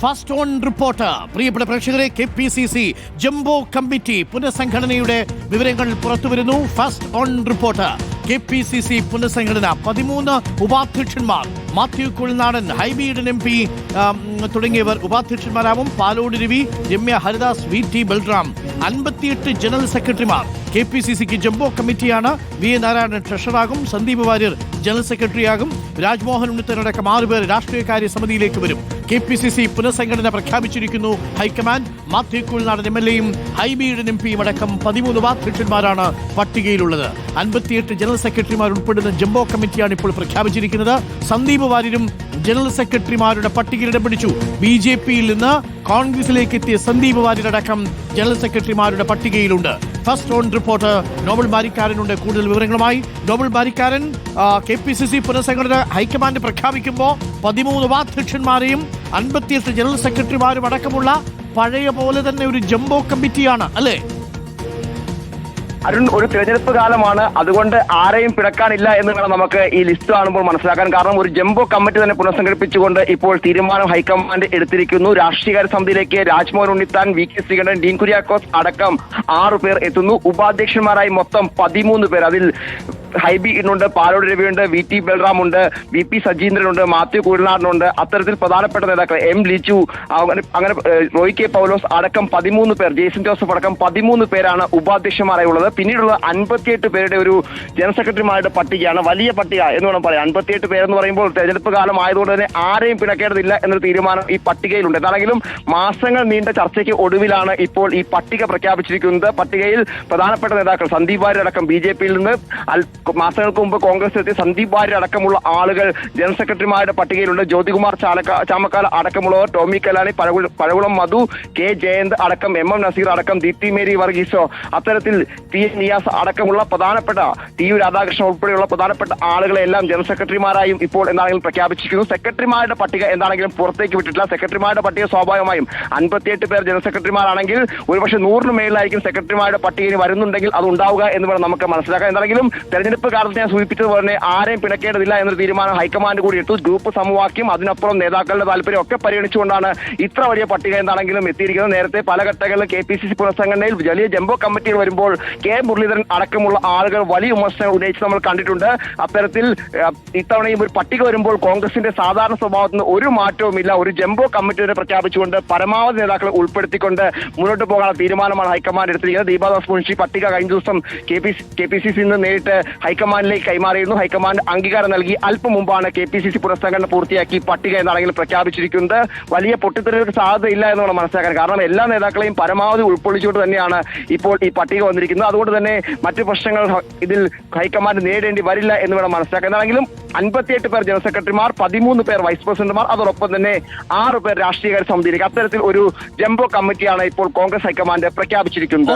First on report. പ്രിയപ്പെട്ട പ്രേക്ഷകരെ, KPCC jumbo committee പുനഃസംഘടനയുടെ വിവരങ്ങൾ പുറത്തുവരുന്നു. First on report. KPCC പുനഃസംഘടന 13 ഉപാധ്യക്ഷന്മാർ. മാത്യു കുഴൽനാടൻ, ഹൈബി ഈഡൻ MP തുടങ്ങിയവർ ഉപാധ്യക്ഷന്മാരാവും. പാലോട് രവി, രമ്യ ഹരിദാസ്, VT ബൽറാം. 58 ജനറൽ സെക്രട്ടറിമാർ. KPCCക്ക് ജംബോ കമ്മിറ്റിയാണ്. VA നാരായണൻ ട്രഷറാകും. സന്ദീപ് വാര്യർ ജനറൽ സെക്രട്ടറിയാകും. രാജ്മോഹൻ ഉണ്ണിത്തനടക്കം 6 പേർ രാഷ്ട്രീയകാര്യ സമിതിയിലേക്ക് വരും. KPCC പുനഃസംഘടന പ്രഖ്യാപിച്ചിരിക്കുന്നു ഹൈക്കമാൻഡ്. മാത്യു കുഴൽനാടൻ MLAയും ഹൈബി ഈഡൻ MPയും അടക്കം 13 ഉപാധ്യക്ഷന്മാരാണ് പട്ടികയിലുള്ളത്. 58 ജനറൽ സെക്രട്ടറിമാർ ഉൾപ്പെടുന്ന ജംബോ കമ്മിറ്റിയാണ് ഇപ്പോൾ പ്രഖ്യാപിച്ചിരിക്കുന്നത്. സന്ദീപ് വാര്യരും ജനറൽ സെക്രട്ടറിമാരുടെ പട്ടികയിൽ ഇടം പിടിച്ചു. BJPയിൽ നിന്ന് കോൺഗ്രസിലേക്ക് എത്തിയ സന്ദീപ് വാര്യരടക്കം ജനറൽ സെക്രട്ടറിമാരുടെ പട്ടികയിലുണ്ട്. ഫസ്റ്റ് ഓൺ റിപ്പോർട്ട് നോബൽ ബാരിക്കാരനുണ്ട് കൂടുതൽ വിവരങ്ങളുമായി. നോബൽ ബാരിക്കാരൻ, KPCC പുനഃസംഘടന ഹൈക്കമാൻഡ് പ്രഖ്യാപിക്കുമ്പോൾ 13 ഉപാധ്യക്ഷന്മാരെയും 58 ജനറൽ സെക്രട്ടറിമാരും അടക്കമുള്ള പഴയ പോലെ തന്നെ ഒരു ജംബോ കമ്മിറ്റിയാണ് അല്ലേ? അരുൺ, ഒരു തിരഞ്ഞെടുപ്പ് കാലമാണ്, അതുകൊണ്ട് ആരെയും പിടക്കാനില്ല എന്ന് വേണം നമുക്ക് ഈ ലിസ്റ്റ് കാണുമ്പോൾ മനസ്സിലാക്കാൻ. കാരണം ഒരു ജംബോ കമ്മിറ്റി തന്നെ പുനഃസംഘടിപ്പിച്ചുകൊണ്ട് ഇപ്പോൾ തീരുമാനം ഹൈക്കമാൻഡ് എടുത്തിരിക്കുന്നു. രാഷ്ട്രീയകാര്യ സമിതിയിലേക്ക് രാജ്മോഹൻ ഉണ്ണിത്താൻ, VK ശ്രീകണ്ഠൻ, ഡീൻ കുര്യാക്കോസ് അടക്കം 6 പേർ എത്തുന്നു. ഉപാധ്യക്ഷന്മാരായി മൊത്തം 13 പേർ. അതിൽ ഹൈബി ഉണ്ട്, പാലോട് രവിയുണ്ട്, VT ബൽറാം ഉണ്ട്, VP സജീന്ദ്രനുണ്ട്, മാത്യു കുഴൽനാടനുണ്ട്. അത്തരത്തിൽ പ്രധാനപ്പെട്ട നേതാക്കൾ M ലിച്ചു, അങ്ങനെ റോയ് K പൗലോസ് അടക്കം 13 പേർ, ജെയ്സൺ ജോസഫ് അടക്കം 13 പേരാണ് ഉപാധ്യക്ഷന്മാരായി ഉള്ളത്. പിന്നീടുള്ള 58 പേരുടെ ഒരു ജനറൽ സെക്രട്ടറിമാരുടെ പട്ടികയാണ്. വലിയ പട്ടിക എന്ന് വേണം പറയാം. 58 പേരെന്ന് പറയുമ്പോൾ തെരഞ്ഞെടുപ്പ് കാലം ആയതുകൊണ്ട് തന്നെ ആരെയും പിണക്കേണ്ടതില്ല എന്നൊരു തീരുമാനം ഈ പട്ടികയിലുണ്ട്. എന്താണെങ്കിലും മാസങ്ങൾ നീണ്ട ചർച്ചയ്ക്ക് ഒടുവിലാണ് ഇപ്പോൾ ഈ പട്ടിക പ്രഖ്യാപിച്ചിരിക്കുന്നത്. പട്ടികയിൽ പ്രധാനപ്പെട്ട നേതാക്കൾ സന്ദീപ് വാര്യർ അടക്കം BJPയിൽ നിന്ന് മാസങ്ങൾക്ക് മുമ്പ് കോൺഗ്രസ് എത്തിയ സന്ദീപ് വാര്യർ അടക്കമുള്ള ആളുകൾ ജനറൽ സെക്രട്ടറിമാരുടെ പട്ടികയിലുണ്ട്. ജ്യോതികുമാർ ചാമക്കാല അടക്കമുള്ളവർ, ടോമി കലാനി, പഴകുളം മധു, K ജയന്ത് അടക്കം, MM നസീർ അടക്കം, ദീപ്തി മേരി വർഗീസോ, അത്തരത്തിൽ TN നിയാസ് അടക്കമുള്ള പ്രധാനപ്പെട്ട TU രാധാകൃഷ്ണൻ ഉൾപ്പെടെയുള്ള പ്രധാനപ്പെട്ട ആളുകളെ എല്ലാം ജനറൽ സെക്രട്ടറിമാരായും ഇപ്പോൾ എന്താണെങ്കിലും പ്രഖ്യാപിച്ചിരിക്കുന്നു. സെക്രട്ടറിമാരുടെ പട്ടിക എന്താണെങ്കിലും പുറത്തേക്ക് വിട്ടിട്ടില്ല. സെക്രട്ടറിമാരുടെ പട്ടിക സ്വാഭാവികമായും 58 പേർ ജനറൽ സെക്രട്ടറിമാരാണെങ്കിൽ ഒരുപക്ഷെ 100 മേളിലായിരിക്കും സെക്രട്ടറിമാരുടെ പട്ടികയിൽ വരുന്നുണ്ടെങ്കിൽ അത് ഉണ്ടാവുക എന്ന് വേണം നമുക്ക് മനസ്സിലാക്കാം. എന്താണെങ്കിലും തെരഞ്ഞെടുപ്പ് കാലത്ത് ഞാൻ സൂചിപ്പിച്ചതുപോലെ തന്നെ ആരെയും പിണക്കേണ്ടതില്ല എന്നൊരു തീരുമാനം ഹൈക്കമാൻഡ് കൂടി എടുത്തു. ഗ്രൂപ്പ് സമവാക്യം, അതിനപ്പുറം നേതാക്കളുടെ താല്പര്യം ഒക്കെ പരിഗണിച്ചുകൊണ്ടാണ് ഇത്ര വലിയ പട്ടിക എന്താണെങ്കിലും എത്തിയിരിക്കുന്നത്. നേരത്തെ പല ഘട്ടങ്ങളിലും KPCC പുനഃസംഘടനയിൽ വലിയ ജംബോ കമ്മിറ്റികൾ വരുമ്പോൾ K മുരളീധരൻ അടക്കമുള്ള ആളുകൾ വലിയ വിമർശനം ഉന്നയിച്ച് നമ്മൾ കണ്ടിട്ടുണ്ട്. അത്തരത്തിൽ ഇത്തവണയും ഒരു പട്ടിക വരുമ്പോൾ കോൺഗ്രസിന്റെ സാധാരണ സ്വഭാവത്തിന് ഒരു മാറ്റവുമില്ല. ഒരു ജംബോ കമ്മിറ്റി വരെ പ്രഖ്യാപിച്ചുകൊണ്ട് പരമാവധി നേതാക്കളെ ഉൾപ്പെടുത്തിക്കൊണ്ട് മുന്നോട്ട് പോകാനുള്ള തീരുമാനമാണ് ഹൈക്കമാൻഡ് എടുത്തിരിക്കുന്നത്. ദീപാദാസ് മുൻഷി പട്ടിക കഴിഞ്ഞ ദിവസം KPCC നിന്ന് നേരിട്ട് ഹൈക്കമാൻഡിലേക്ക് കൈമാറിയിരുന്നു. ഹൈക്കമാൻഡ് അംഗീകാരം നൽകി. അല്പം മുമ്പാണ് KPCC പുനഃസംഘടന പൂർത്തിയാക്കി പട്ടിക എന്നാണെങ്കിലും പ്രഖ്യാപിച്ചിരിക്കുന്നത്. വലിയ പൊട്ടിത്തെറികൾക്ക് സാധ്യതയില്ല എന്നാണ് മനസ്സിലാക്കാൻ. കാരണം എല്ലാ നേതാക്കളെയും പരമാവധി ഉൾക്കൊള്ളിച്ചുകൊണ്ട് തന്നെയാണ് ഇപ്പോൾ ഈ പട്ടിക വന്നിരിക്കുന്നത്. അതുകൊണ്ട് തന്നെ മറ്റു പ്രശ്നങ്ങൾ ഇതിൽ ഹൈക്കമാൻഡ് നേരിടേണ്ടി വരില്ല എന്ന് വേണം മനസ്സിലാക്കാൻ. എന്താണെങ്കിലും 58 പേർ ജനറൽ സെക്രട്ടറിമാർ, 13 പേർ വൈസ് പ്രസിഡന്റുമാർ, അതോടൊപ്പം തന്നെ 6 പേർ രാഷ്ട്രീയകാര്യ സമിതിയിലേക്ക്. അത്തരത്തിൽ ഒരു ജംബോ കമ്മിറ്റിയാണ് ഇപ്പോൾ കോൺഗ്രസ് ഹൈക്കമാൻഡ് പ്രഖ്യാപിച്ചിരിക്കുന്നത്.